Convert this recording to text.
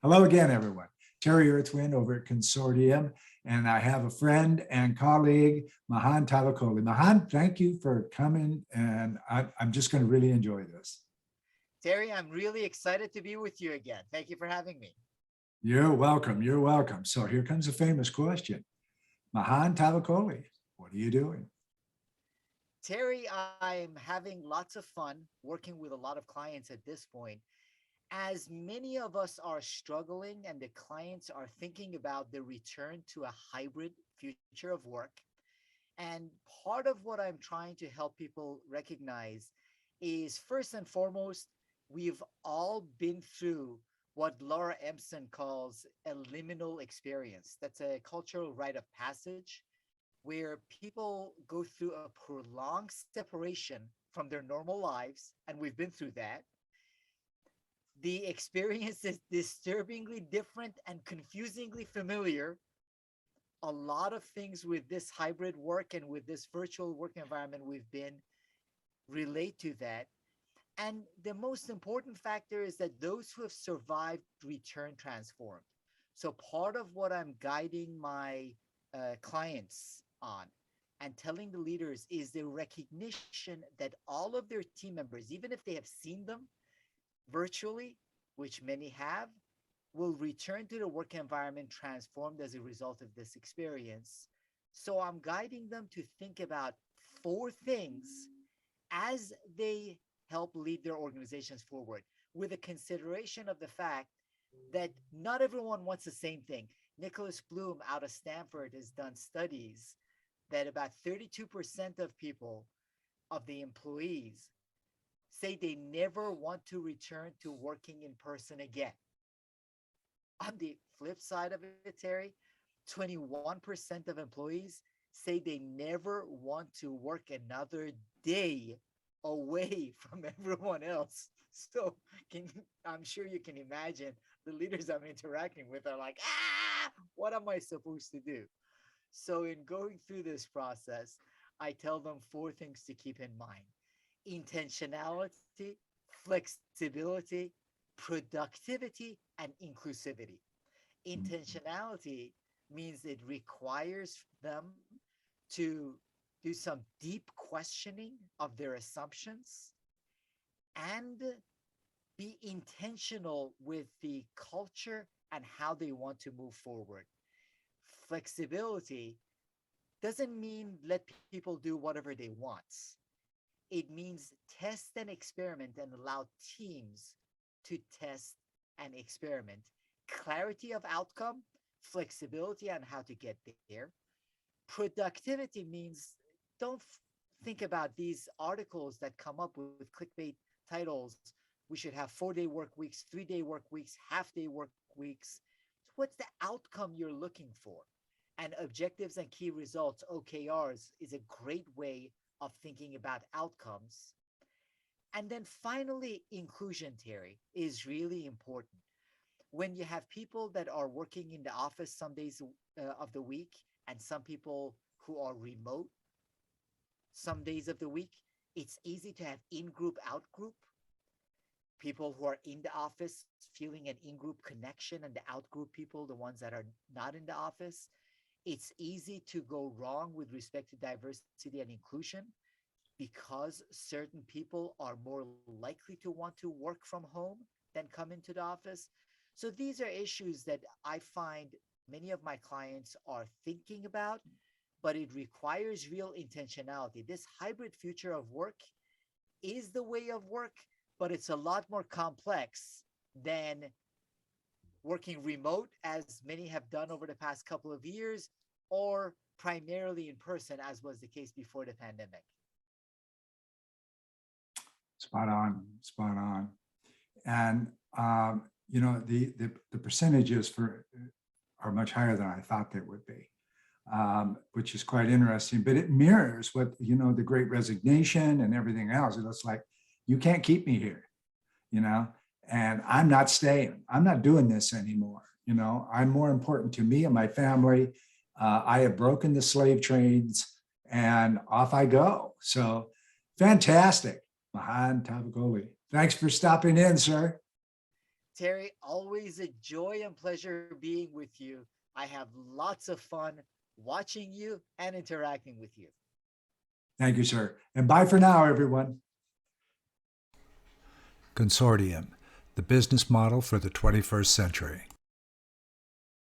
Hello again, everyone. Terry Earthwind over at Consortium, and I have a friend and colleague, Mahan Tavakoli. Mahan, thank you for coming, and I'm just going to really enjoy this. Terry, I'm really excited to be with you again. Thank you for having me. You're welcome. You're welcome. So here comes a famous question. Mahan Tavakoli, what are you doing? Terry, I'm having lots of fun working with a lot of clients at this point. As many of us are struggling and the clients are thinking about the return to a hybrid future of work. And part of what I'm trying to help people recognize is first and foremost, we've all been through what Laura Empson calls a liminal experience. That's a cultural rite of passage where people go through a prolonged separation from their normal lives, and we've been through that. The experience is disturbingly different and confusingly familiar. A lot of things with this hybrid work and with this virtual work environment we've been relate to that. And the most important factor is that those who have survived return transformed. So part of what I'm guiding my clients on and telling the leaders is the recognition that all of their team members, even if they have seen them virtually, which many have, will return to the work environment transformed as a result of this experience. So I'm guiding them to think about four things as they help lead their organizations forward, with a consideration of the fact that not everyone wants the same thing. Nicholas Bloom out of Stanford has done studies that about 32% of people, of the employees, say they never want to return to working in person again. On the flip side of it, Terry, 21% of employees say they never want to work another day away from everyone else. So I'm sure you can imagine the leaders I'm interacting with are like, what am I supposed to do? So in going through this process, I tell them four things to keep in mind: intentionality, flexibility, productivity, and inclusivity. Intentionality means it requires them to do some deep questioning of their assumptions and be intentional with the culture and how they want to move forward. Flexibility doesn't mean let people do whatever they want. It means test and experiment and allow teams to test and experiment. Clarity of outcome, flexibility on how to get there. Productivity means don't think about these articles that come up with clickbait titles. We should have 4-day work weeks, 3-day work weeks, half-day work weeks. What's the outcome you're looking for? And objectives and key results, OKRs, is a great way of thinking about outcomes. And then finally, inclusion, Terry, is really important. When you have people that are working in the office some days of the week and some people who are remote some days of the week, it's easy to have in-group, out-group. People who are in the office feeling an in-group connection and the out-group people, the ones that are not in the office. It's easy to go wrong with respect to diversity and inclusion because certain people are more likely to want to work from home than come into the office. So these are issues that I find many of my clients are thinking about, but it requires real intentionality. This hybrid future of work is the way of work, but it's a lot more complex than working remote, as many have done over the past couple of years, or primarily in person, as was the case before the pandemic. Spot on, spot on. And you know, the percentages for are much higher than I thought they would be, which is quite interesting. But it mirrors what, you know, the Great Resignation and everything else. It's like, you can't keep me here, you know, and I'm not staying. I'm not doing this anymore. You know, I'm more important to me and my family. I have broken the slave trades and off I go. So fantastic. Mahan Tavakoli. Thanks for stopping in, sir. Terry, always a joy and pleasure being with you. I have lots of fun watching you and interacting with you. Thank you, sir. And bye for now, everyone. Consortium, the business model for the 21st century.